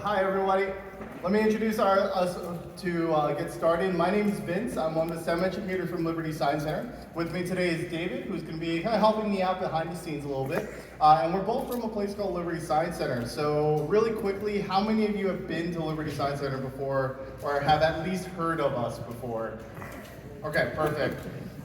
Hi everybody. Let me introduce us to get started. My name is Vince. I'm one of the STEM educators from Liberty Science Center. With me today is David, who's going to be kind of helping me out behind the scenes a little bit. And we're both from a place called Liberty Science Center. So really quickly, how many of you have been to Liberty Science Center before or have at least heard of us before? Okay, perfect.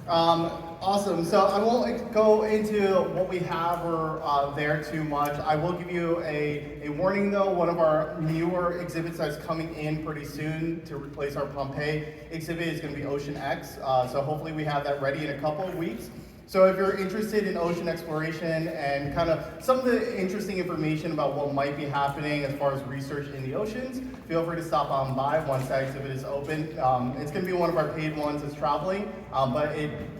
Awesome. So I won't go into what we have or there too much. I will give you a warning though. One of our newer exhibits that's coming in pretty soon to replace our Pompeii exhibit is going to be Ocean X. So hopefully we have that ready in a couple of weeks. So if you're interested in ocean exploration and kind of some of the interesting information about what might be happening as far as research in the oceans, feel free to stop on by once that exhibit is open. It's going to be one of our paid ones that's traveling, but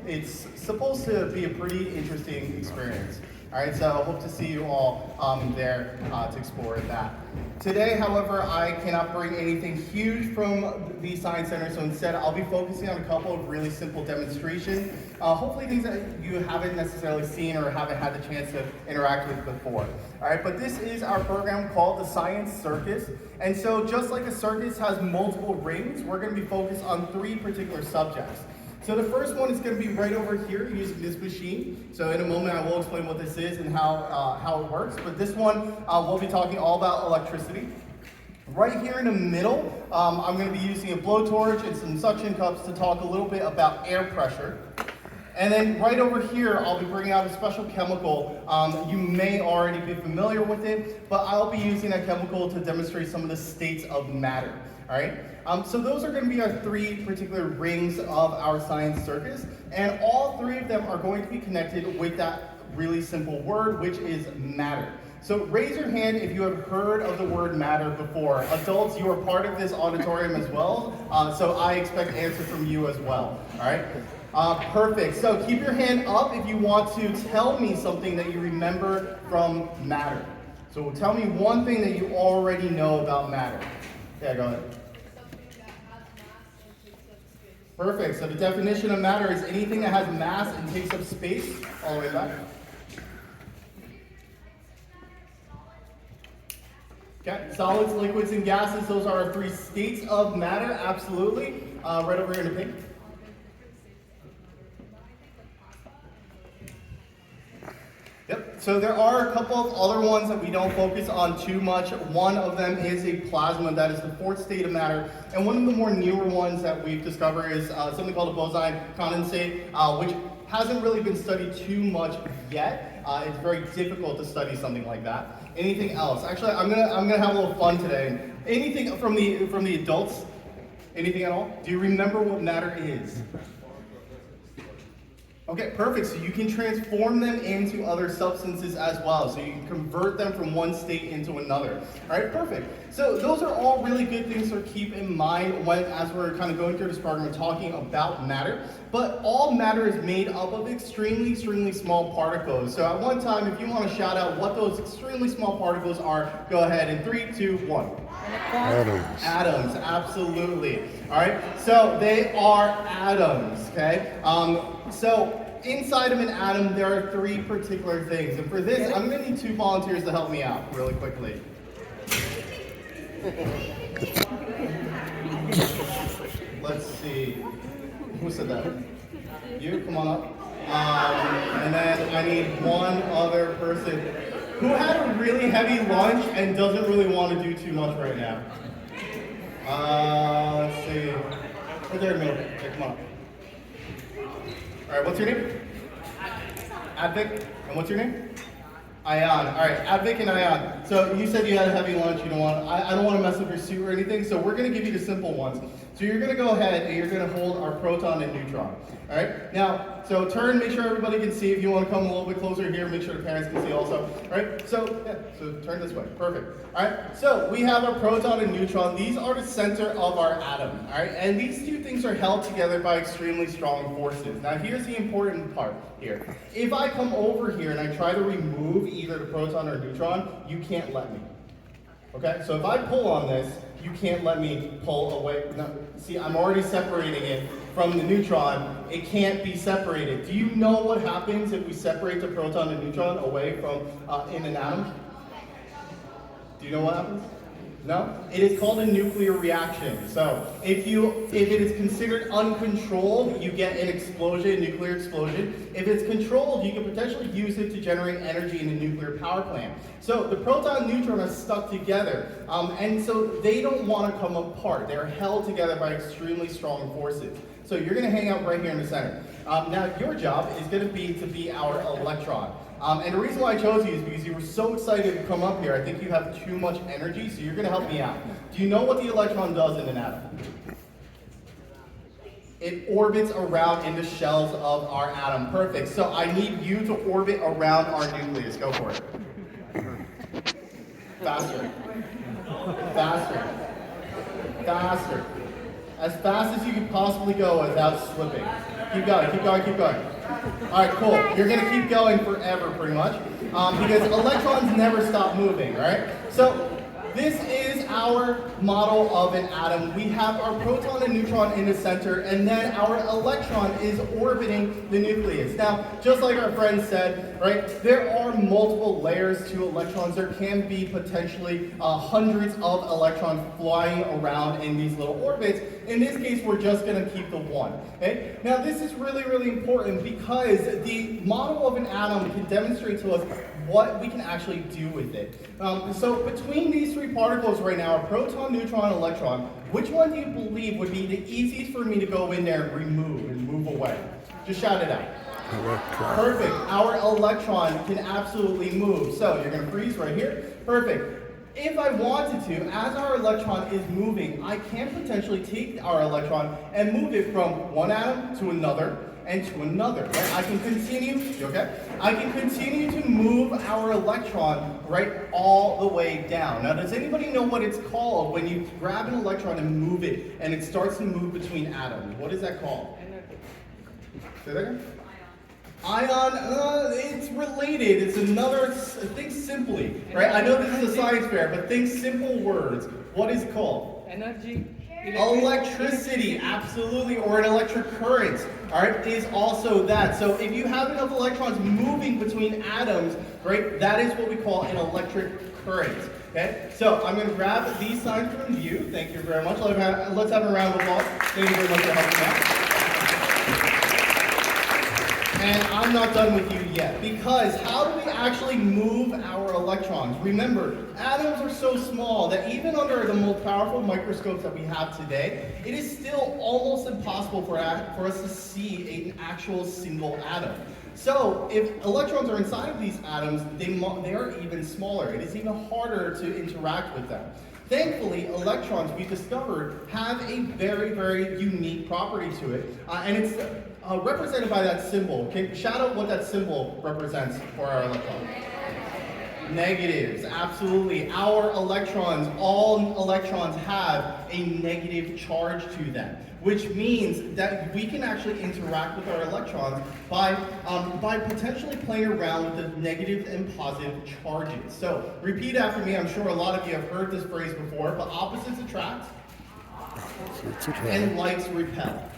it's supposed to be a pretty interesting experience. All right, so I hope to see you all there to explore that. Today, however, I cannot bring anything huge from the Science Center, so instead I'll be focusing on a couple of really simple demonstrations, hopefully things that you haven't necessarily seen or haven't had the chance to interact with before. All right, but this is our program called the Science Circus, and so just like a circus has multiple rings, we're going to be focused on 3 particular subjects. So the first one is going to be right over here using this machine. So in a moment I will explain what this is and how it works. But this one we'll be talking all about electricity. Right here in the middle, I'm going to be using a blowtorch and some suction cups to talk a little bit about air pressure. And then right over here, I'll be bringing out a special chemical. You may already be familiar with it, but I'll be using that chemical to demonstrate some of the states of matter. All right. So those are going to be our 3 particular rings of our science circus, and all 3 of them are going to be connected with that really simple word, which is matter. So raise your hand if you have heard of the word matter before. Adults, you are part of this auditorium as well, so I expect answers from you as well. All right. Perfect. So keep your hand up if you want to tell me something that you remember from matter. So tell me one thing that you already know about matter. Yeah, go ahead. Perfect. So the definition of matter is anything that has mass and takes up space. All the way back. Okay. Solids, liquids, and gases. Those are our 3 states of matter. Absolutely. Right over here in the pink. Yep, so there are a couple of other ones that we don't focus on too much. One of them is a plasma, that is the 4th state of matter. And one of the more newer ones that we've discovered is something called a boson condensate, which hasn't really been studied too much yet. It's very difficult to study something like that. Anything else? Actually, I'm gonna have a little fun today. Anything from the adults? Anything at all? Do you remember what matter is? Okay, perfect. So you can transform them into other substances as well. So you can convert them from one state into another. All right, perfect. So those are all really good things to keep in mind as we're kind of going through this program and talking about matter. But all matter is made up of extremely, extremely small particles. So at one time, if you want to shout out what those extremely small particles are, go ahead in 3, 2, 1. Atoms. Atoms, absolutely. All right, so they are atoms, okay? So inside of an atom, there are 3 particular things. And for this, I'm going to need 2 volunteers to help me out really quickly. Let's see. Who said that? You? Come on up. And then I need one other person who had a really heavy lunch and doesn't really want to do too much right now. Let's see. Right there in the middle. Okay, come on up. All right, what's your name? Advic. And what's your name? Ayan. All right, Advic and Ayan. So you said you had a heavy lunch. You don't want. I don't want to mess up your suit or anything. So we're going to give you the simple ones. So you're going to go ahead and you're going to hold our proton and neutron. All right. Now, so turn. Make sure everybody can see. If you want to come a little bit closer here, make sure the parents can see also. All right. So yeah. So turn this way. Perfect. All right. So we have our proton and neutron. These are the center of our atom. All right. And these 2 things are held together by extremely strong forces. Now here's the important part here. If I come over here and I try to remove either the proton or neutron, you can't let me. Okay. So if I pull on this, you can't let me pull away. No, see, I'm already separating it from the neutron. It can't be separated. Do you know what happens if we separate the proton and neutron away from in an atom? Do you know what happens? No, it is called a nuclear reaction. So if it is considered uncontrolled, you get an explosion, nuclear explosion. If it's controlled, you can potentially use it to generate energy in a nuclear power plant. So the proton and neutron are stuck together, and so they don't want to come apart. They're held together by extremely strong forces. So you're going to hang out right here in the center. Now your job is going to be our electron. And the reason why I chose you is because you were so excited to come up here. I think you have too much energy, so you're going to help me out. Do you know what the electron does in an atom? It orbits around in the shells of our atom. Perfect. So I need you to orbit around our nucleus. Go for it. Faster. Faster. Faster. As fast as you can possibly go without slipping. Keep going, keep going, keep going. All right, cool. You're going to keep going forever, pretty much, because electrons never stop moving, right? So this is our model of an atom. We have our proton and neutron in the center, and then our electron is orbiting the nucleus. Now, just like our friend said, right, there are multiple layers to electrons. There can be potentially hundreds of electrons flying around in these little orbits. In this case, we're just going to keep the one. Okay? Now, this is really, really important because the model of an atom can demonstrate to us what we can actually do with it. So between these three particles right now, a proton, neutron, and electron, which one do you believe would be the easiest for me to go in there and remove and move away? Just shout it out. Electron. Perfect. Our electron can absolutely move. So you're going to freeze right here. Perfect. If I wanted to, as our electron is moving, I can potentially take our electron and move it from one atom to another and to another. Right? I can continue, okay? I can continue to move our electron right all the way down. Now, does anybody know what it's called when you grab an electron and move it and it starts to move between atoms? What is that called? Say that again? Ion, it's related. It's another, think simply, right? I know this is a science fair, but think simple words. What is it called? Energy. Electricity, absolutely, or an electric current, all right, is also that. So if you have enough electrons moving between atoms, right, that is what we call an electric current. Okay, so I'm going to grab these signs from you. Thank you very much. Let's have a round of applause. Thank you very much for helping out. And I'm not done with you yet, because how do we actually move our electrons? Remember, atoms are so small that even under the most powerful microscopes that we have today, it is still almost impossible for us to see an actual single atom. So if electrons are inside of these atoms, they are even smaller. It is even harder to interact with them. Thankfully, electrons, we discovered, have a very, very unique property to it, and it's represented by that symbol. Can you shout out what that symbol represents for our electron? Negatives, absolutely. Our electrons, all electrons have a negative charge to them, which means that we can actually interact with our electrons by potentially playing around with the negative and positive charges. So repeat after me. I'm sure a lot of you have heard this phrase before, but opposites attract and likes repel.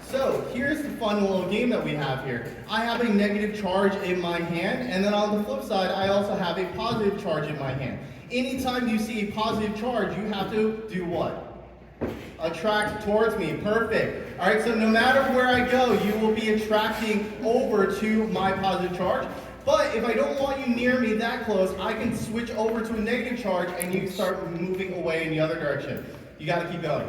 So here's the fun little game that we have here. I have a negative charge in my hand, and then on the flip side, I also have a positive charge in my hand. Anytime you see a positive charge, you have to do what? Attract towards me. Perfect. All right, so no matter where I go, you will be attracting over to my positive charge. But if I don't want you near me that close, I can switch over to a negative charge and you start moving away in the other direction. You got to keep going.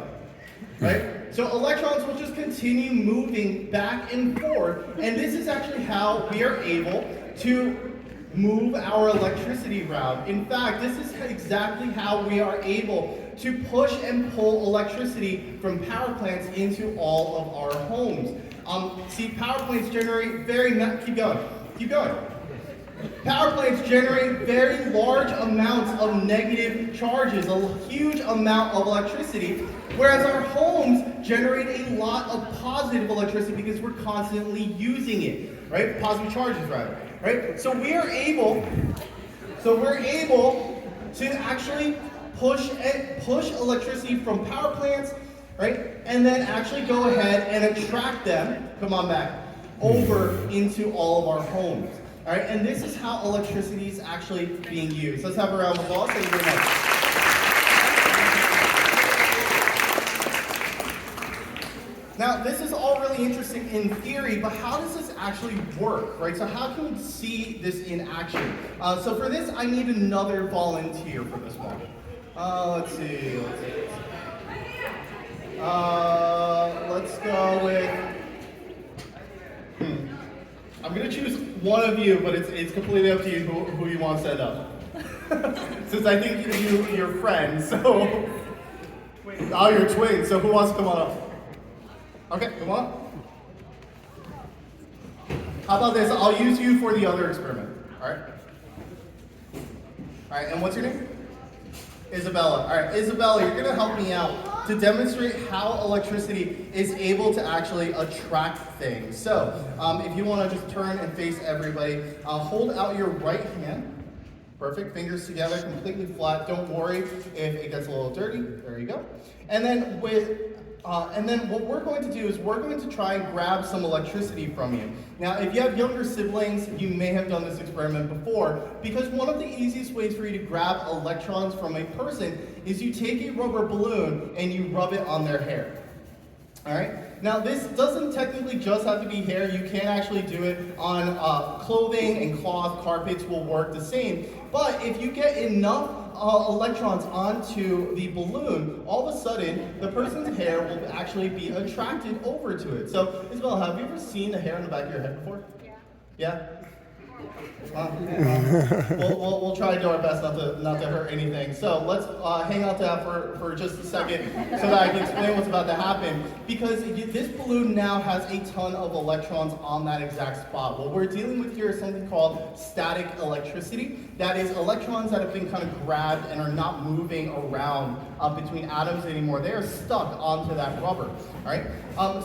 Right? So electrons will just continue moving back and forth, and this is actually how we are able to move our electricity around. In fact, this is exactly how we are able to push and pull electricity from power plants into all of our homes. See, power plants generate keep going. Power plants generate very large amounts of negative charges, a huge amount of electricity, whereas our homes generate a lot of positive electricity because we're constantly using it, right? Positive charges, rather, right? So we're able to actually push electricity from power plants, right? And then actually go ahead and attract them, come on back, over into all of our homes. All right, and this is how electricity is actually being used. Let's have a round of applause. Thank you very much. Now, this is all really interesting in theory, but how does this actually work, right? So how can we see this in action? So for this, I need another volunteer for this one. Let's see. Let's go with, I'm gonna choose one of you, but it's completely up to you who you want to send up. Since I think you're friends, so. Oh, you're twins, so who wants to come on up? Okay, come on. How about this? I'll use you for the other experiment, all right? All right, and what's your name? Isabella. All right, Isabella, you're gonna help me out to demonstrate how electricity is able to actually attract things. So, if you wanna just turn and face everybody, hold out your right hand. Perfect, fingers together, completely flat. Don't worry if it gets a little dirty. There you go. And then what we're going to do is we're going to try and grab some electricity from you. Now, if you have younger siblings, you may have done this experiment before, because one of the easiest ways for you to grab electrons from a person is you take a rubber balloon and you rub it on their hair. All right. Now, this doesn't technically just have to be hair. You can actually do it on clothing and cloth. Carpets will work the same. But if you get enough electrons onto the balloon, all of a sudden, the person's hair will actually be attracted over to it. So, Isabel, have you ever seen the hair on the back of your head before? Yeah? We'll try to do our best not to hurt anything. So let's hang out to that for just a second so that I can explain what's about to happen. Because this balloon now has a ton of electrons on that exact spot. What we're dealing with here is something called static electricity. That is electrons that have been kind of grabbed and are not moving around between atoms anymore. They are stuck onto that rubber. All right.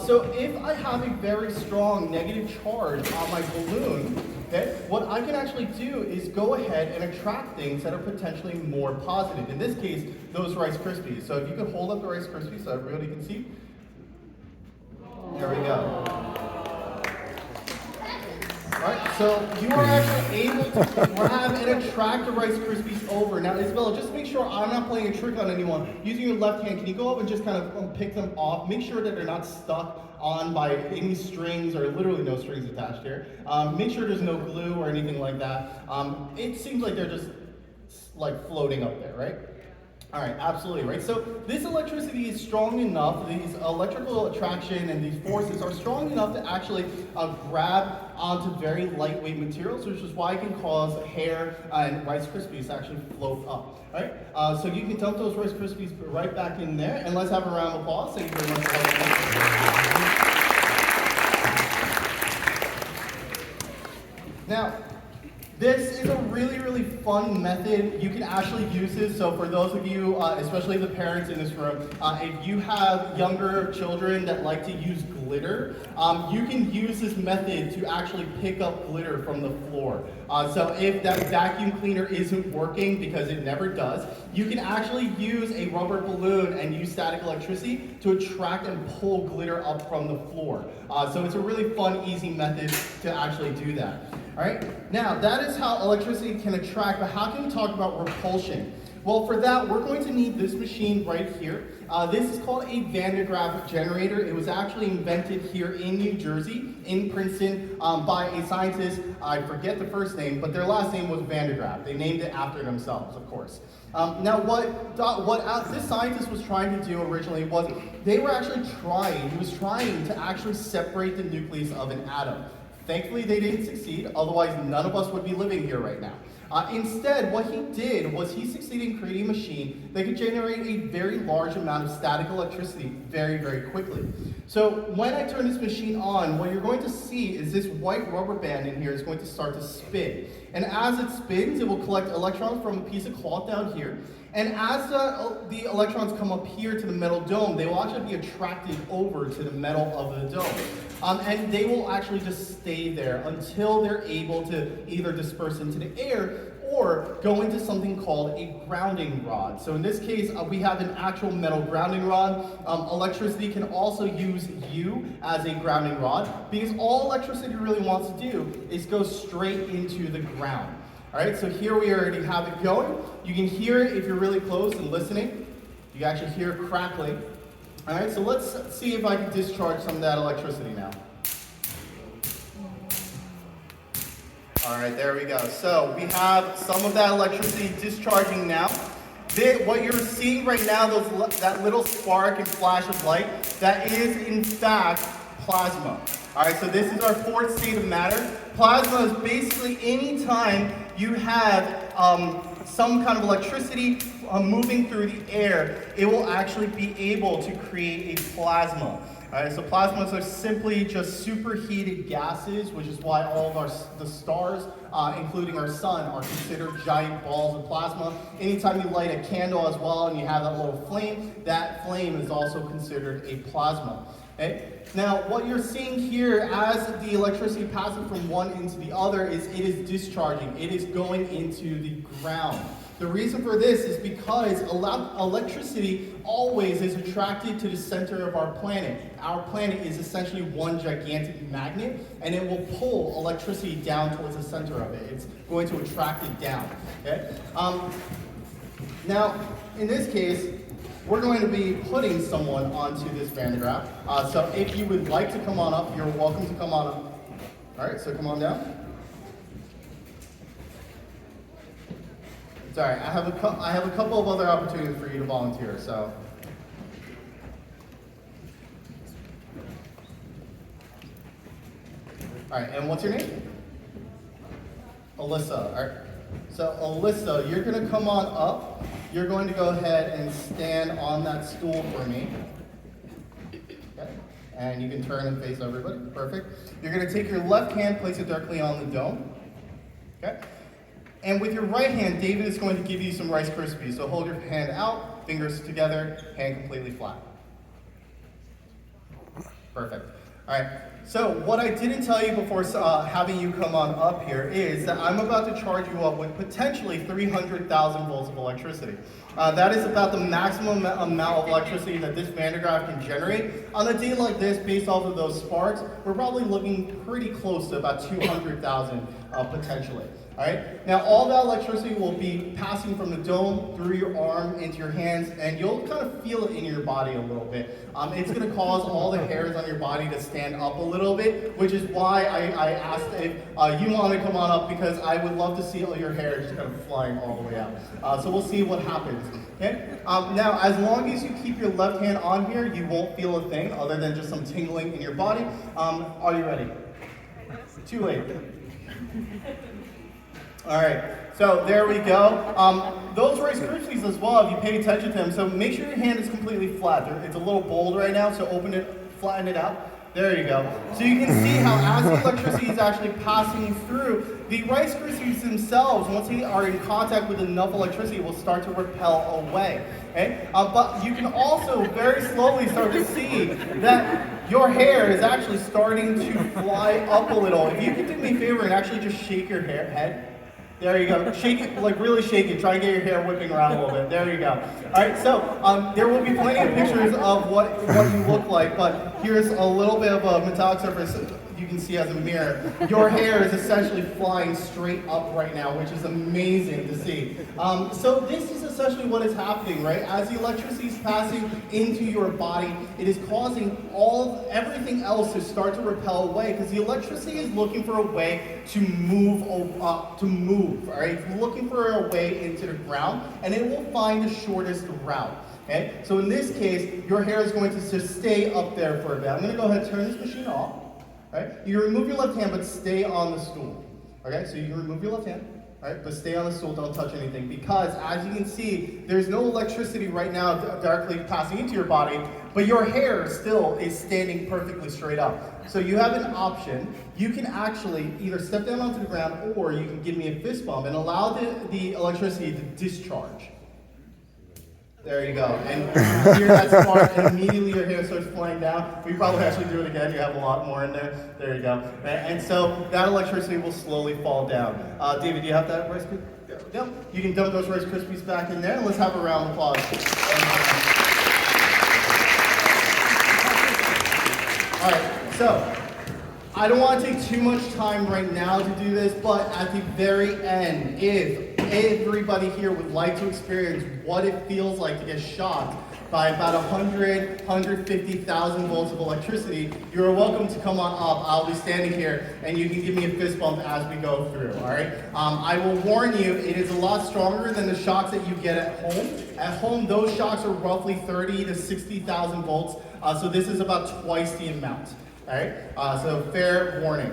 So if I have a very strong negative charge on my balloon, okay, what I can actually do is go ahead and attract things that are potentially more positive. In this case, those Rice Krispies. So if you could hold up the Rice Krispies so everybody can see. There we go. Alright, so you are actually able to grab and attract the Rice Krispies over. Now, Isabella, just make sure I'm not playing a trick on anyone. Using your left hand, can you go up and just kind of pick them off? Make sure that they're not stuck on by any strings, or literally no strings attached here. Make sure there's no glue or anything like that. It seems like they're just like floating up there, right? All right, absolutely, right? So this electricity is strong enough, these electrical attraction and these forces are strong enough to actually grab onto very lightweight materials, which is why it can cause hair and Rice Krispies to actually float up, right? So you can dump those Rice Krispies right back in there, and let's have a round of applause. Thank you very much. Now, this is a really, really fun method. You can actually use this. So for those of you, especially the parents in this room, if you have younger children that like to use glitter, you can use this method to actually pick up glitter from the floor. So if that vacuum cleaner isn't working, because it never does, you can actually use a rubber balloon and use static electricity to attract and pull glitter up from the floor. So it's a really fun, easy method to actually do that. All right, now that is how electricity can attract, but how can we talk about repulsion? Well, for that, we're going to need this machine right here. This is called a Van de Graaff generator. It was actually invented here in New Jersey, in Princeton, by a scientist. I forget the first name, but their last name was Van de Graaff. They named it after themselves, of course. Now, what this scientist was trying to do originally was he was trying to actually separate the nucleus of an atom. Thankfully, they didn't succeed, otherwise none of us would be living here right now. Instead, what he did was he succeeded in creating a machine that could generate a very large amount of static electricity very, very quickly. So when I turn this machine on, what you're going to see is this white rubber band in here is going to start to spin. And as it spins, it will collect electrons from a piece of cloth down here. And as the electrons come up here to the metal dome, they will actually be attracted over to the metal of the dome. And they will actually just stay there until they're able to either disperse into the air or go into something called a grounding rod. So in this case, we have an actual metal grounding rod. Electricity can also use you as a grounding rod, because all electricity really wants to do is go straight into the ground. All right, so here we already have it going. You can hear it if you're really close and listening. You actually hear crackling. All right, so let's see if I can discharge some of that electricity now. All right, there we go. So we have some of that electricity discharging now. What you're seeing right now, that little spark and flash of light, that is in fact plasma. All right, so this is our fourth state of matter. Plasma is basically any time you have some kind of electricity moving through the air, it will actually be able to create a plasma. All right, so plasmas are simply just superheated gases, which is why all of the stars, including our sun, are considered giant balls of plasma. Anytime you light a candle as well and you have that little flame, that flame is also considered a plasma. Okay? Now, what you're seeing here as the electricity passes from one into the other is it is discharging. It is going into the ground. The reason for this is because electricity always is attracted to the center of our planet. Our planet is essentially one gigantic magnet, and it will pull electricity down towards the center of it. It's going to attract it down. Okay? Now, in this case, we're going to be putting someone onto this Van de Graaff. So if you would like to come on up, you're welcome to come on up. All right, so come on down. Sorry, I have a couple of other opportunities for you to volunteer, so. All right, and what's your name? Alyssa. All right. So Alyssa, you're going to come on up. You're going to go ahead and stand on that stool for me. Okay. And you can turn and face everybody. Perfect. You're going to take your left hand, place it directly on the dome. Okay. And with your right hand, David is going to give you some Rice Krispies. So hold your hand out, fingers together, hand completely flat. Perfect. All right. So what I didn't tell you before having you come on up here is that I'm about to charge you up with potentially 300,000 volts of electricity. That is about the maximum amount of electricity that this Van de Graaff can generate. On a day like this, based off of those sparks, we're probably looking pretty close to about 200,000 potentially. All right. Now, all that electricity will be passing from the dome through your arm into your hands, and you'll kind of feel it in your body a little bit. It's going to cause all the hairs on your body to stand up a little bit, which is why I asked if you want to come on up, because I would love to see all your hair just kind of flying all the way out. So we'll see what happens. Okay. Now, as long as you keep your left hand on here, you won't feel a thing other than just some tingling in your body. Are you ready? Too late. All right, so there we go. Those Rice Krispies as well, if you pay attention to them, so make sure your hand is completely flat. It's a little bold right now, so open it, flatten it out. There you go. So you can see how as the electricity is actually passing through, the Rice Krispies themselves, once they are in contact with enough electricity, will start to repel away. Okay? But you can also very slowly start to see that your hair is actually starting to fly up a little. If you could do me a favor and actually just shake your head. There you go. Shake it, like really shake it. Try and get your hair whipping around a little bit. There you go. All right, so there will be plenty of pictures of what you look like, but here's a little bit of a metallic surface you can see as a mirror. Your hair is essentially flying straight up right now, which is amazing to see. So this is essentially what is happening, right? As the electricity is passing into your body, it is causing everything else to start to repel away, because the electricity is looking for a way to move, all right? It's looking for a way into the ground, and it will find the shortest route. Okay? So in this case, your hair is going to just stay up there for a bit. I'm going to go ahead and turn this machine off. Right? You remove your left hand, but stay on the stool. Okay, so you can remove your left hand, right? But stay on the stool, don't touch anything, because as you can see, there's no electricity right now directly passing into your body, but your hair still is standing perfectly straight up. So you have an option. You can actually either step down onto the ground, or you can give me a fist bump and allow the electricity to discharge. There you go. And you hear that spark, and immediately your hair starts flying down. We probably actually do it again. You have a lot more in there. There you go. And so that electricity will slowly fall down. David, do you have that Rice Krispies? Yep. You can dump those Rice Krispies back in there, and let's have a round of applause. All right. So I don't want to take too much time right now to do this, but at the very end, if everybody here would like to experience what it feels like to get shocked by about 150,000 volts of electricity, you are welcome to come on up. I'll be standing here and you can give me a fist bump as we go through, all right? I will warn you, it is a lot stronger than the shocks that you get at home. At home, those shocks are roughly 30 to 60,000 volts, so this is about twice the amount, all right? So fair warning.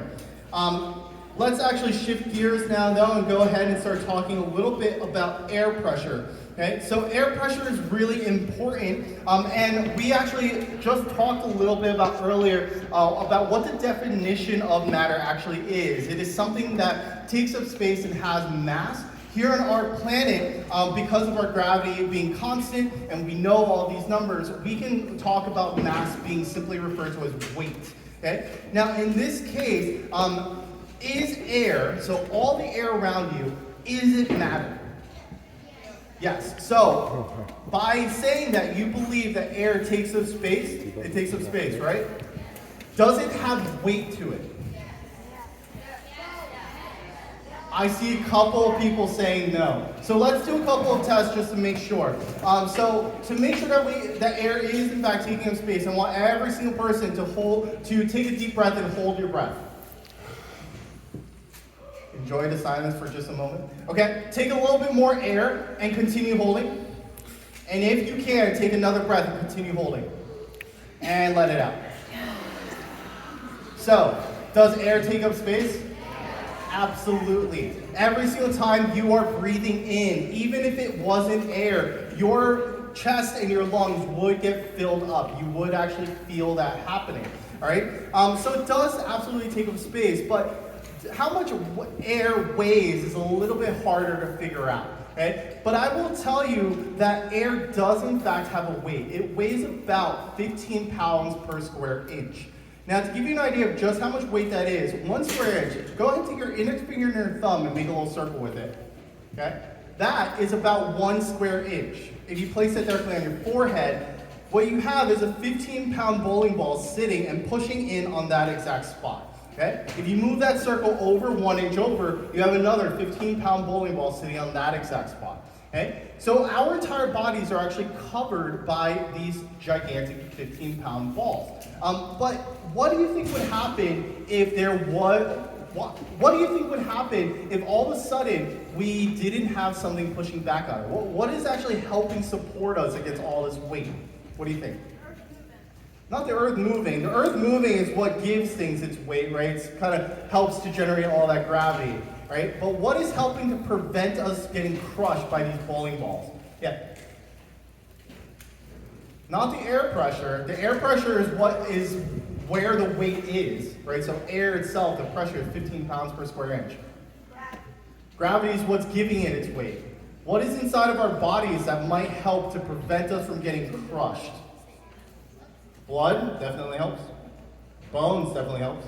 Let's actually shift gears now though and go ahead and start talking a little bit about air pressure. Okay, so air pressure is really important, and we actually just talked a little bit about earlier about what the definition of matter actually is. It is something that takes up space and has mass. Here on our planet, because of our gravity being constant, and we know all these numbers, we can talk about mass being simply referred to as weight. Okay? Now, in this case, is air, so all the air around you, is it matter? Yes. So, by saying that you believe that air takes up space, it takes up space, right? Does it have weight to it? I see a couple of people saying no. So let's do a couple of tests just to make sure. So to make sure that air is in fact taking up space, I want every single person to take a deep breath and hold your breath. Enjoy the silence for just a moment. Okay, take a little bit more air and continue holding. And if you can, take another breath and continue holding. And let it out. So, does air take up space? Absolutely. Every single time you are breathing in, even if it wasn't air, your chest and your lungs would get filled up. You would actually feel that happening. All right? So it does absolutely take up space, but how much air weighs is a little bit harder to figure out. Okay? But I will tell you that air does in fact have a weight. It weighs about 15 pounds per square inch. Now, to give you an idea of just how much weight that is, 1 square inch, go ahead and take your index finger and your thumb and make a little circle with it. Okay? That is about 1 square inch. If you place it directly on your forehead, what you have is a 15-pound bowling ball sitting and pushing in on that exact spot. Okay? If you move that circle over 1 inch over, you have another 15-pound bowling ball sitting on that exact spot. Okay? So our entire bodies are actually covered by these gigantic 15-pound balls. But what do you think would happen if there was? What do you think would happen if all of a sudden we didn't have something pushing back on it? What is actually helping support us against all this weight? What do you think? Not the earth moving. The earth moving is what gives things its weight, right? It kind of helps to generate all that gravity, right? But what is helping to prevent us getting crushed by these bowling balls? Yeah. Not the air pressure. The air pressure is where the weight is, right? So air itself, the pressure is 15 pounds per square inch. Gravity is what's giving it its weight. What is inside of our bodies that might help to prevent us from getting crushed? Blood definitely helps. Bones definitely helps.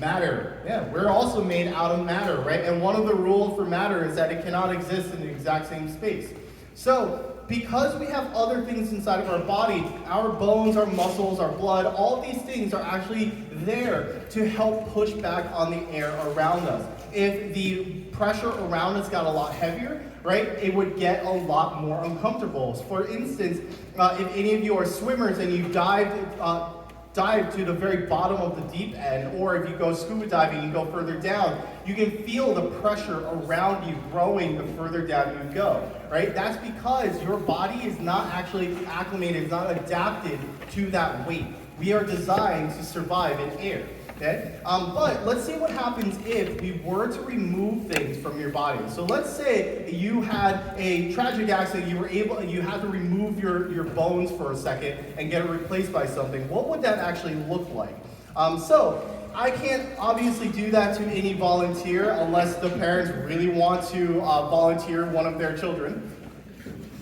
Matter, yeah, we're also made out of matter, right? And one of the rules for matter is that it cannot exist in the exact same space. So, because we have other things inside of our body, our bones, our muscles, our blood, all these things are actually there to help push back on the air around us. If the pressure around us got a lot heavier, right, it would get a lot more uncomfortable. So for instance, if any of you are swimmers and you dive to the very bottom of the deep end, or if you go scuba diving and go further down, you can feel the pressure around you growing the further down you go, right? That's because your body is not actually acclimated, it's not adapted to that weight. We are designed to survive in air. Okay? But let's see what happens if we were to remove things from your body. So let's say you had a tragic accident, you had to remove your bones for a second and get it replaced by something. What would that actually look like? So I can't obviously do that to any volunteer unless the parents really want to volunteer one of their children.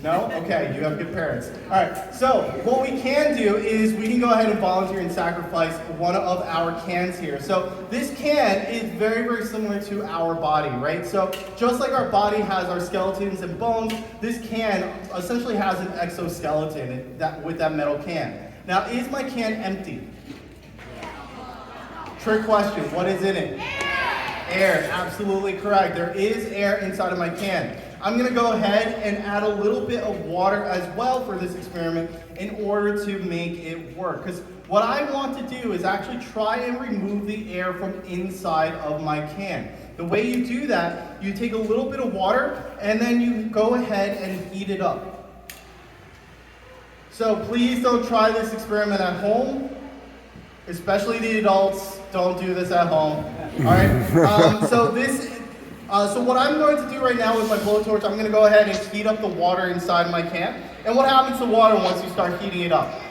No? Okay, you have good parents. All right, so what we can do is we can go ahead and volunteer and sacrifice one of our cans here. So this can is very, very similar to our body, right? So just like our body has our skeletons and bones, this can essentially has an exoskeleton with that metal can. Now, is my can empty? Trick question, what is in it? Air, absolutely correct. There is air inside of my can. I'm gonna go ahead and add a little bit of water as well for this experiment in order to make it work. Because what I want to do is actually try and remove the air from inside of my can. The way you do that, you take a little bit of water and then you go ahead and heat it up. So please don't try this experiment at home, especially the adults. Don't do this at home. All right. So what I'm going to do right now with my blowtorch, I'm going to go ahead and heat up the water inside my can. And what happens to water once you start heating it up?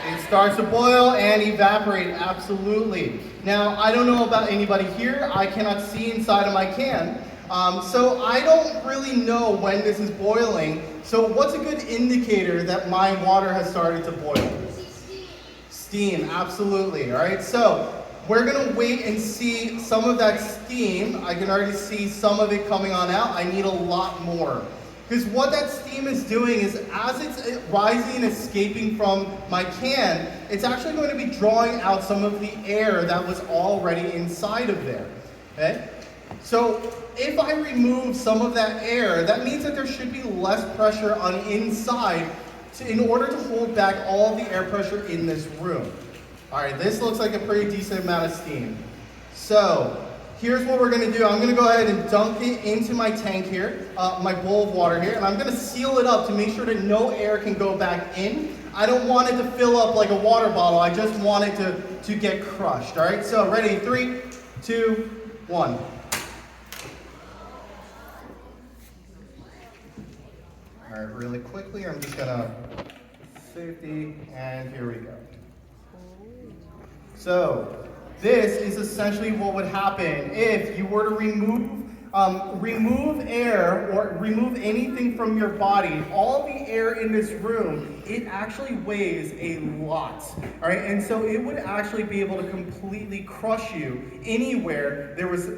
It starts to boil and evaporate, absolutely. Now, I don't know about anybody here. I cannot see inside of my can. So I don't really know when this is boiling. So what's a good indicator that my water has started to boil? Steam, absolutely. All right, so we're gonna wait and see some of that steam. I can already see some of it coming on out. I need a lot more. Because what that steam is doing is as it's rising and escaping from my can, it's actually going to be drawing out some of the air that was already inside of there. Okay? So if I remove some of that air, that means that there should be less pressure on inside in order to hold back all the air pressure in this room. All right, this looks like a pretty decent amount of steam. So here's what we're gonna do. I'm gonna go ahead and dunk it into my tank here, my bowl of water here, and I'm gonna seal it up to make sure that no air can go back in. I don't want it to fill up like a water bottle. I just want it to get crushed, all right? So ready, 3, 2, 1. All right, really quickly, I'm just gonna safety, and here we go. So this is essentially what would happen if you were to remove air or remove anything from your body. All the air in this room, it actually weighs a lot, all right? And so it would actually be able to completely crush you anywhere there was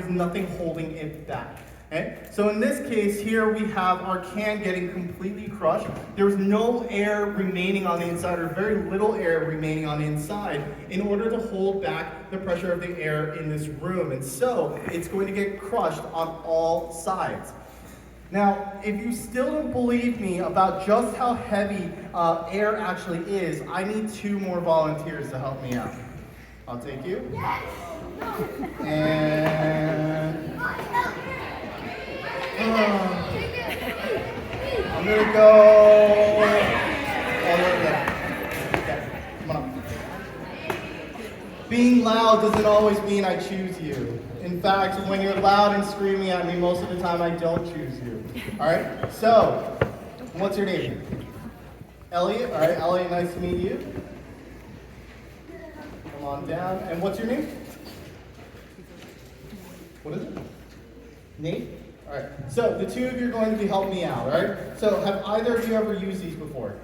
nothing holding it back. Okay? So in this case here, we have our can getting completely crushed. There was no air remaining on the inside, or very little air remaining on the inside, in order to hold back the pressure of the air in this room. And so it's going to get crushed on all sides. Now, if you still don't believe me about just how heavy air actually is, I need 2 more volunteers to help me out. I'll take you. Yes. And I'm gonna go all the way down. Okay, come on. Being loud doesn't always mean I choose you. In fact, when you're loud and screaming at me, most of the time I don't choose you. All right, so what's your name? Elliot. All right, Elliot, nice to meet you. Come on down. And what's your name? What is it? Nate? All right, so the 2 of you are going to be helping me out, all right? So have either of you ever used these before?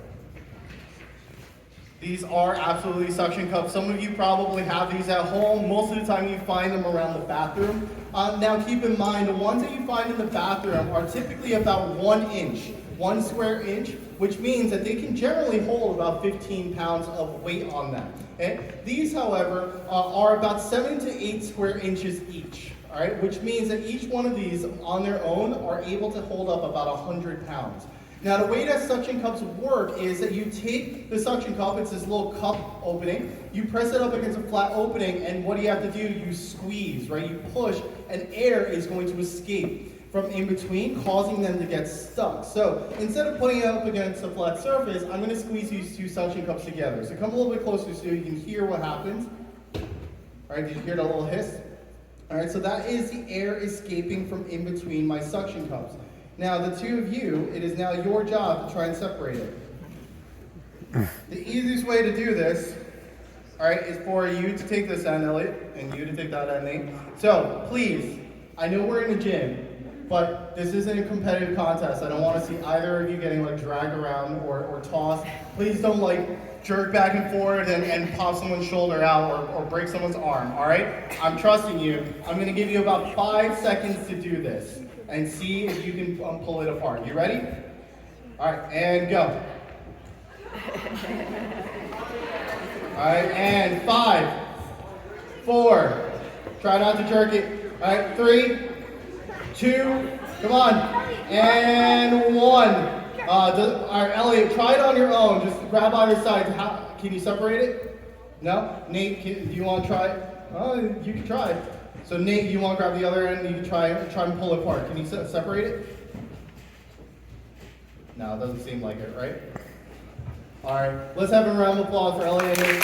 These are absolutely suction cups. Some of you probably have these at home. Most of the time you find them around the bathroom. Now keep in mind, the ones that you find in the bathroom are typically about 1 inch, 1 square inch, which means that they can generally hold about 15 pounds of weight on them. Okay? These, however, are about 7 to 8 square inches each. All right, which means that each one of these on their own are able to hold up about 100 pounds. Now the way that suction cups work is that you take the suction cup, it's this little cup opening, you press it up against a flat opening, and what do you have to do? You squeeze, right? You push, and air is going to escape from in between, causing them to get stuck. So instead of putting it up against a flat surface, I'm going to squeeze these 2 suction cups together. So come a little bit closer so you can hear what happens. All right, did you hear that little hiss? All right, so that is the air escaping from in between my suction cups. Now, the 2 of you, it is now your job to try and separate it. The easiest way to do this, all right, is for you to take this end, Elliot, and you to take that end, Nate. So, please, I know we're in a gym, but this isn't a competitive contest. I don't want to see either of you getting like dragged around or tossed. Please don't like jerk back and forth and pop someone's shoulder out or break someone's arm, all right? I'm trusting you. I'm going to give you about 5 seconds to do this and see if you can pull it apart. You ready? All right, and go. All right, and 5, 4, Try not to jerk it. All right, 3, 2, come on, and 1. All right, Elliot, try it on your own. Just grab either side. Can you separate it? No? Nate, do you want to try it? Oh, you can try it. So Nate, you want to grab the other end and you can try and pull it apart. Can you separate it? No, it doesn't seem like it, right? All right, let's have a round of applause for Elliot and Nate.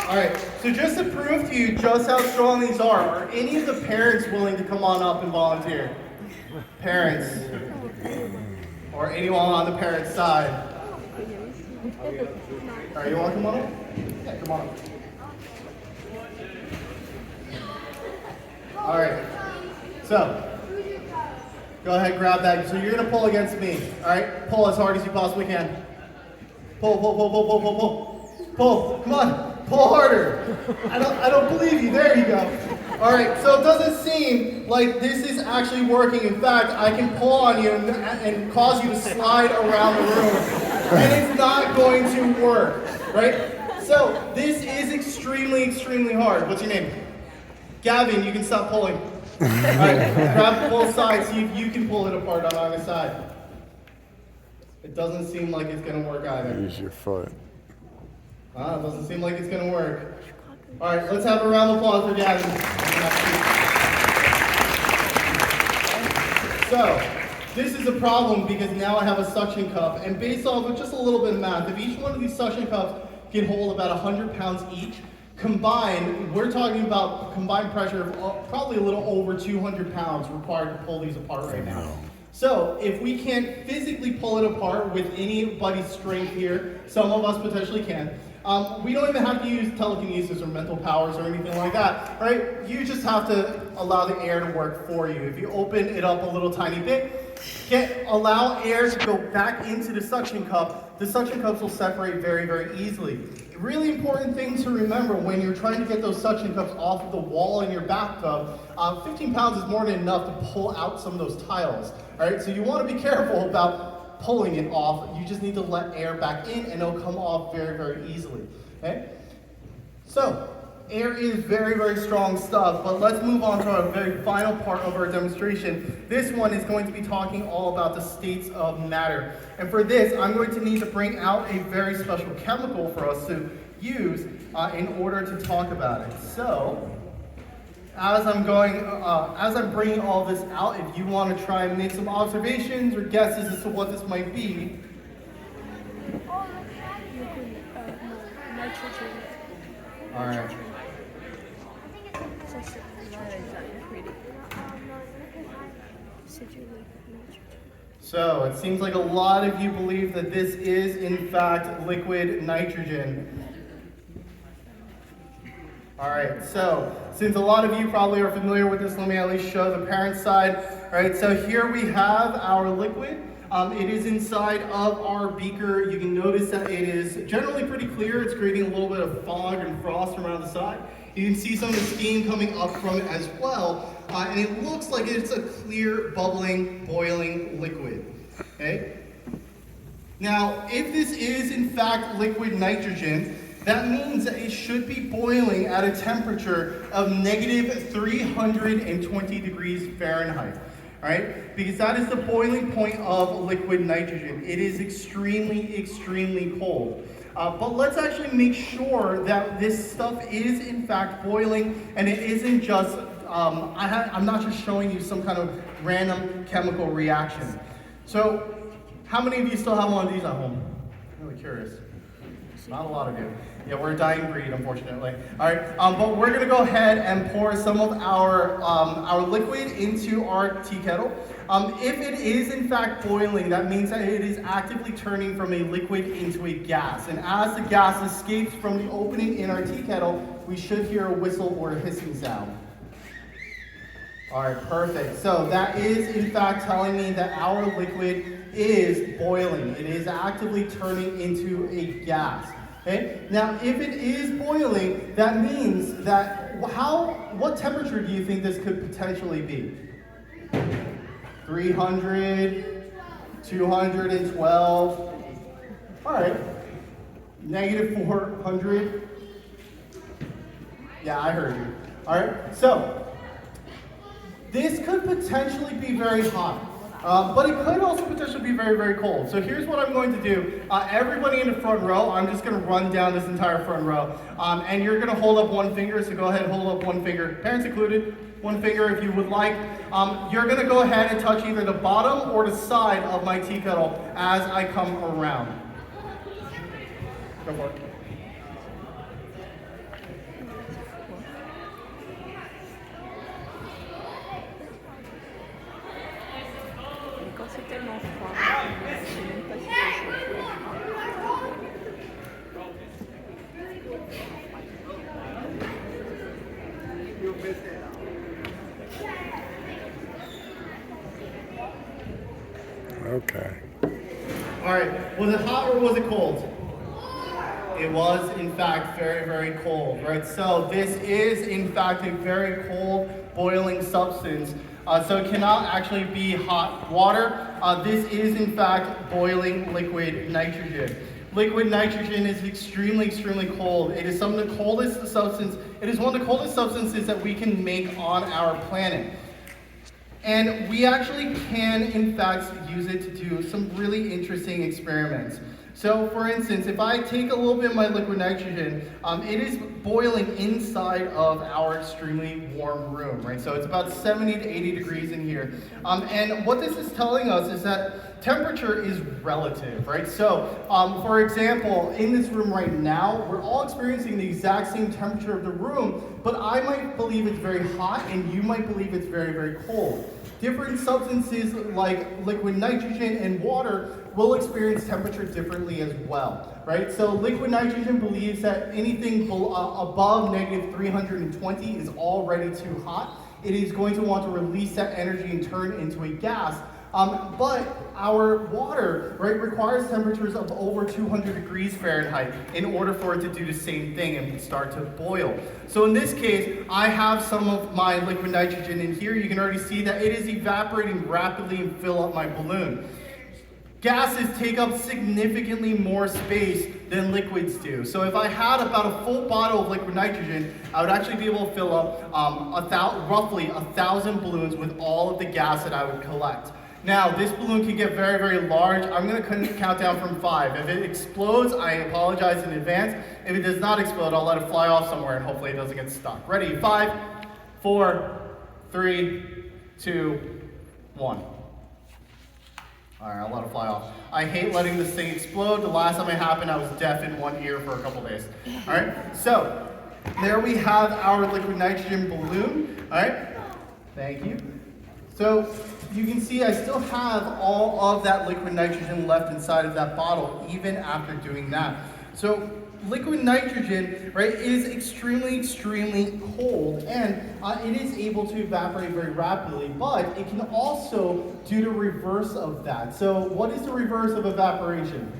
All right, so just to prove to you just how strong these are any of the parents willing to come on up and volunteer? Parents, or anyone on the parent side? All right, you want to come on up? Yeah, come on up. All right, so go ahead, grab that. So you're gonna pull against me. All right, pull as hard as you possibly can. Pull, pull, pull, pull, pull, pull, pull, pull. Come on, pull harder. I don't believe you. There you go. All right, so it doesn't seem like this is actually working. In fact, I can pull on you and cause you to slide around the room, and it's not going to work, right? So this is extremely, extremely hard. What's your name? Gavin, you can stop pulling. All right, grab both sides, see if you can pull it apart on either side. It doesn't seem like it's going to work either. Use your foot. It doesn't seem like it's going to work. All right, let's have a round of applause for Gavin. So, this is a problem because now I have a suction cup, and based off of just a little bit of math, if each one of these suction cups can hold about 100 pounds each, combined, we're talking about combined pressure of probably a little over 200 pounds required to pull these apart right now. So if we can't physically pull it apart with anybody's strength here, some of us potentially can, we don't even have to use telekinesis or mental powers or anything like that, right? You just have to allow the air to work for you. If you open it up a little tiny bit, allow air to go back into the suction cups will separate very, very easily. A really important thing to remember when you're trying to get those suction cups off of the wall in your bathtub, 15 pounds is more than enough to pull out some of those tiles. All right, so you want to be careful about pulling it off. You just need to let air back in and it'll come off very, very easily. Okay? So, air is very, very strong stuff, but let's move on to our very final part of our demonstration. This one is going to be talking all about the states of matter. And for this, I'm going to need to bring out a very special chemical for us to use in order to talk about it. So, as I'm bringing all this out, if you want to try and make some observations or guesses as to what this might be. All right. So it seems like a lot of you believe that this is in fact liquid nitrogen. All right, so since a lot of you probably are familiar with this, let me at least show the parent side. All right, so here we have our liquid. It is inside of our beaker. You can notice that it is generally pretty clear. It's creating a little bit of fog and frost around the side. You can see some of the steam coming up from it as well. And it looks like it's a clear, bubbling, boiling liquid. Okay? Now, if this is in fact liquid nitrogen, that means that it should be boiling at a temperature of negative 320 degrees Fahrenheit. All right? Because that is the boiling point of liquid nitrogen. It is extremely, extremely cold. But let's actually make sure that this stuff is in fact boiling and it isn't just, I'm not just showing you some kind of random chemical reaction. So, how many of you still have one of these at home? I'm really curious. Not a lot of you. Yeah, we're a dying breed, unfortunately. All right, but we're gonna go ahead and pour some of our liquid into our tea kettle. If it is in fact boiling, that means that it is actively turning from a liquid into a gas. And as the gas escapes from the opening in our tea kettle, we should hear a whistle or a hissing sound. All right, perfect. So that is in fact telling me that our liquid is boiling. It is actively turning into a gas. Okay? Now, if it is boiling, that means that what temperature do you think this could potentially be? 300, 212. All right. Negative 400. Yeah, I heard you. All right, so this could potentially be very hot, but it could also potentially be very, very cold. So here's what I'm going to do. Everybody in the front row, I'm just going to run down this entire front row, and you're going to hold up one finger, so go ahead and hold up one finger, parents included, one finger if you would like. You're going to go ahead and touch either the bottom or the side of my tea kettle as I come around. Go for it. Okay. All right, was it hot or was it cold? It was, in fact, very, very cold, right? So this is, in fact, a very cold, boiling substance. So it cannot actually be hot water. This is, in fact, boiling liquid nitrogen. Liquid nitrogen is extremely, extremely cold. It is some of the coldest substance. It is one of the coldest substances that we can make on our planet. And we actually can, in fact, use it to do some really interesting experiments. So, for instance, if I take a little bit of my liquid nitrogen, it is boiling inside of our extremely warm room, right? So it's about 70 to 80 degrees in here. And what this is telling us is that temperature is relative, right? So, for example, in this room right now, we're all experiencing the exact same temperature of the room, but I might believe it's very hot and you might believe it's very, very cold. Different substances like liquid nitrogen and water will experience temperature differently as well, right? So liquid nitrogen believes that anything above negative 320 is already too hot. It is going to want to release that energy and turn into a gas. But our water, right, requires temperatures of over 200 degrees Fahrenheit in order for it to do the same thing and start to boil. So in this case, I have some of my liquid nitrogen in here. You can already see that it is evaporating rapidly and fill up my balloon. Gases take up significantly more space than liquids do. So if I had about a full bottle of liquid nitrogen, I would actually be able to fill up roughly 1,000 balloons with all of the gas that I would collect. Now, this balloon can get very, very large. I'm going to count down from 5. If it explodes, I apologize in advance. If it does not explode, I'll let it fly off somewhere and hopefully it doesn't get stuck. Ready? 5, 4, 3, 2, 1. All right, I'll let it fly off. I hate letting this thing explode. The last time it happened, I was deaf in one ear for a couple days. All right, so there we have our liquid nitrogen balloon. All right, thank you. So you can see I still have all of that liquid nitrogen left inside of that bottle, even after doing that. So liquid nitrogen, right, is extremely, extremely cold, and it is able to evaporate very rapidly, but it can also do the reverse of that. So what is the reverse of evaporation?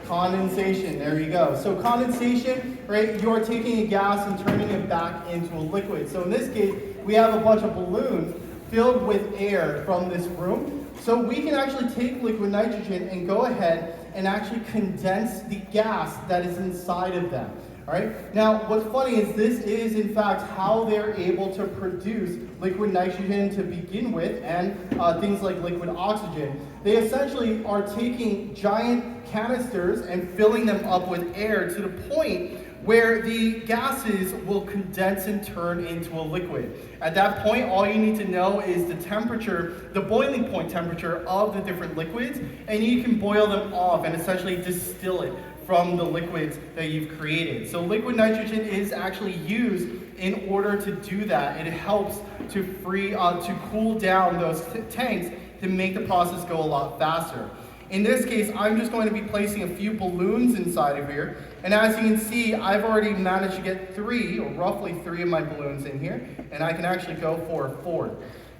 Condensation, there you go. So condensation, right, you are taking a gas and turning it back into a liquid. So in this case, we have a bunch of balloons filled with air from this room. So we can actually take liquid nitrogen and go ahead and actually condense the gas that is inside of them. All right. Now, what's funny is this is in fact how they're able to produce liquid nitrogen to begin with, and things like liquid oxygen. They essentially are taking giant canisters and filling them up with air to the point where the gases will condense and turn into a liquid. At that point, all you need to know is the temperature, the boiling point temperature of the different liquids, and you can boil them off and essentially distill it from the liquids that you've created. So liquid nitrogen is actually used in order to do that. It helps to to cool down those tanks to make the process go a lot faster. In this case, I'm just going to be placing a few balloons inside of here. And as you can see, I've already managed to get 3, or roughly 3 of my balloons in here. And I can actually go for a 4th.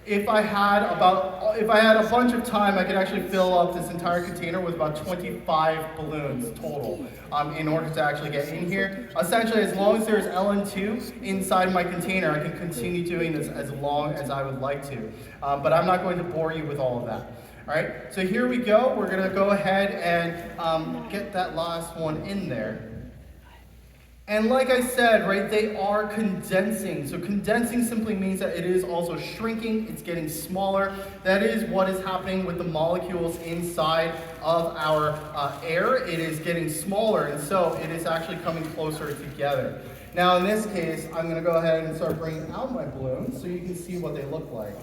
If I had a bunch of time, I could actually fill up this entire container with about 25 balloons total in order to actually get in here. Essentially, as long as there's LN2 inside my container, I can continue doing this as long as I would like to. But I'm not going to bore you with all of that. All right, so here we go. We're gonna go ahead and get that last one in there. And like I said, right, they are condensing. So condensing simply means that it is also shrinking, it's getting smaller. That is what is happening with the molecules inside of our air. It is getting smaller, and so it is actually coming closer together. Now in this case, I'm gonna go ahead and start bringing out my balloons so you can see what they look like.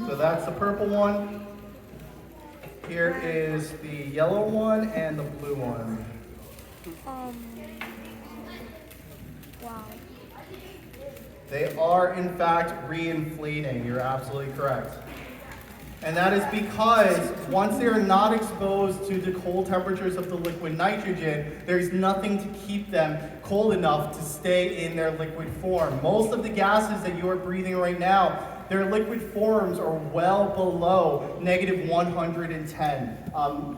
So that's the purple one. Here is the yellow one and the blue one. Wow. They are in fact re-inflating. You're absolutely correct. And that is because once they are not exposed to the cold temperatures of the liquid nitrogen, there's nothing to keep them cold enough to stay in their liquid form. Most of the gases that you are breathing right now, their liquid forms are well below negative 110.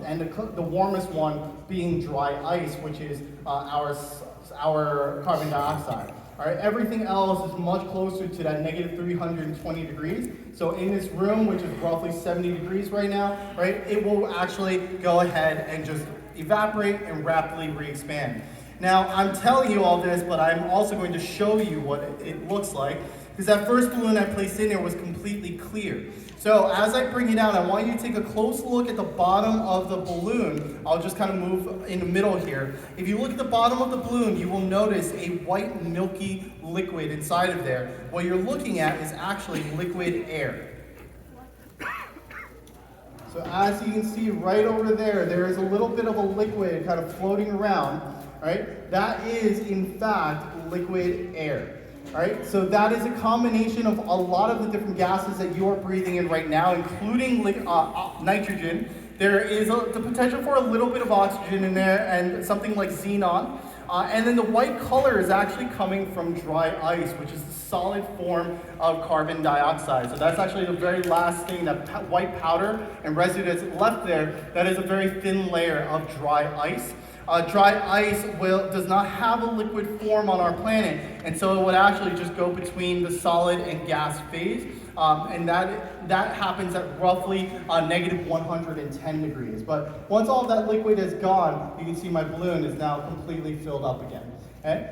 And the warmest one being dry ice, which is our carbon dioxide. All right, everything else is much closer to that negative 320 degrees. So in this room, which is roughly 70 degrees right now, right, it will actually go ahead and just evaporate and rapidly re-expand. Now, I'm telling you all this, but I'm also going to show you what it looks like, because that first balloon I placed in there was completely clear. So as I bring it out, I want you to take a close look at the bottom of the balloon. I'll just kind of move in the middle here. If you look at the bottom of the balloon, you will notice a white milky liquid inside of there. What you're looking at is actually liquid air. So as you can see right over there, there is a little bit of a liquid kind of floating around, right? That is in fact liquid air. All right, so that is a combination of a lot of the different gases that you are breathing in right now, including nitrogen. There is the potential for a little bit of oxygen in there and something like xenon. And then the white color is actually coming from dry ice, which is the solid form of carbon dioxide. So that's actually the very last thing, that white powder and residue that's left there, that is a very thin layer of dry ice. Dry ice does not have a liquid form on our planet, and so it would actually just go between the solid and gas phase, and that happens at roughly negative 110 degrees. But once all that liquid is gone, you can see my balloon is now completely filled up again. Okay?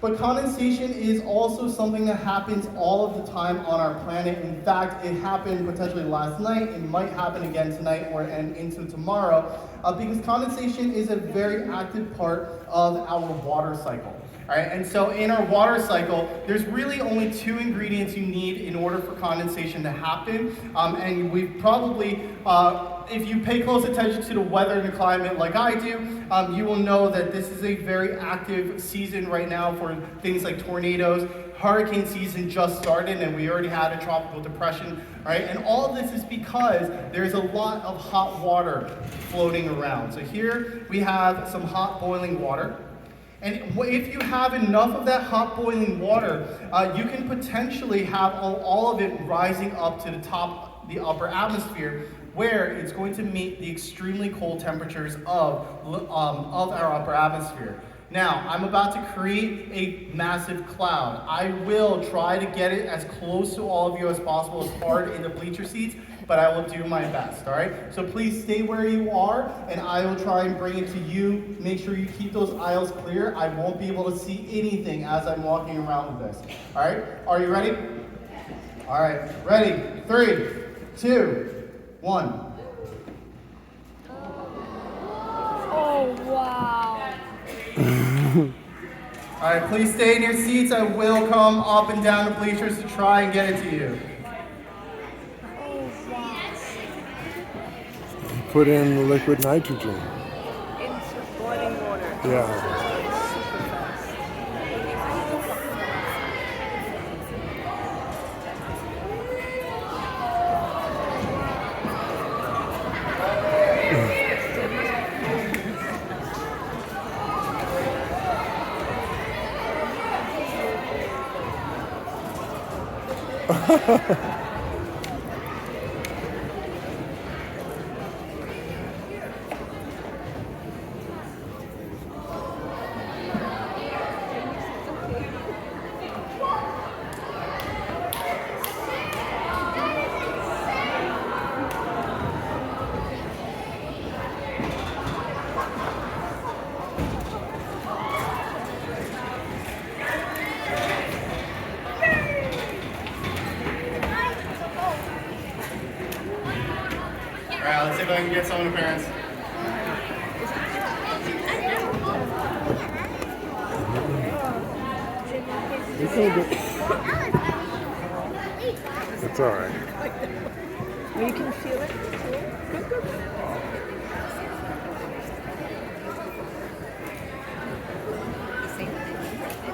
But condensation is also something that happens all of the time on our planet. In fact, it happened potentially last night. It might happen again tonight and into tomorrow, because condensation is a very active part of our water cycle. All right, and so in our water cycle, there's really only two ingredients you need in order for condensation to happen. And we probably, if you pay close attention to the weather and the climate like I do, you will know that this is a very active season right now for things like tornadoes. Hurricane season just started and we already had a tropical depression, right? And all of this is because there's a lot of hot water floating around. So here we have some hot boiling water. And if you have enough of that hot boiling water, you can potentially have all of it rising up to the top, the upper atmosphere, where it's going to meet the extremely cold temperatures of our upper atmosphere. Now, I'm about to create a massive cloud. I will try to get it as close to all of you as possible, as hard in the bleacher seats, but I will do my best, all right? So please stay where you are, and I will try and bring it to you. Make sure you keep those aisles clear. I won't be able to see anything as I'm walking around with this, all right? Are you ready? All right, ready? 3, 2, 1. Oh, wow. All right, please stay in your seats. I will come up and down the bleachers to try and get it to you. Oh, wow. Put in the liquid nitrogen. Into boiling water. Yeah. right, let's see if I can get some of the parents. It's all right. You can feel it. Good, good.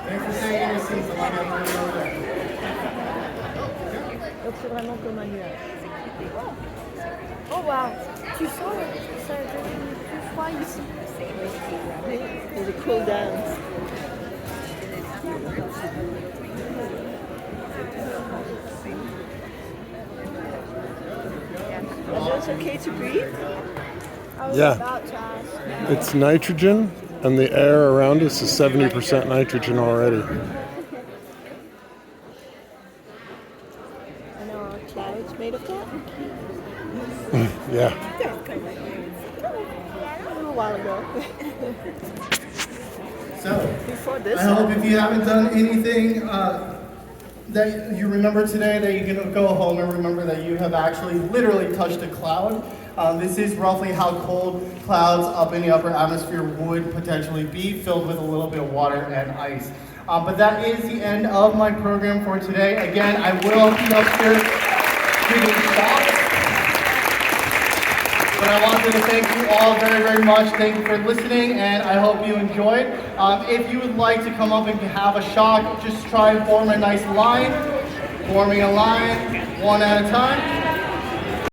Thanks for staying in your seats. The line is over there. Donc c'est vraiment comme un nuage. Oh wow, tu sens, ça devient plus froid ici. There's a cool down. Is it okay to breathe? I was Yeah. about to ask. It's nitrogen, and the air around us is 70% nitrogen already. And our clouds made of that? Yeah. A little while ago. So, Before this. I hope if you haven't done anything that you remember today, that you can go home and remember that you have actually literally touched a cloud. This is roughly how cold clouds up in the upper atmosphere would potentially be, filled with a little bit of water and ice. But that is the end of my program for today. Again, I will be up here giving shots. But I wanted to thank you all very, very much. Thank you for listening, and I hope you enjoyed. If you would like to come up and have a shot, just try and form a nice line. Forming a line, one at a time.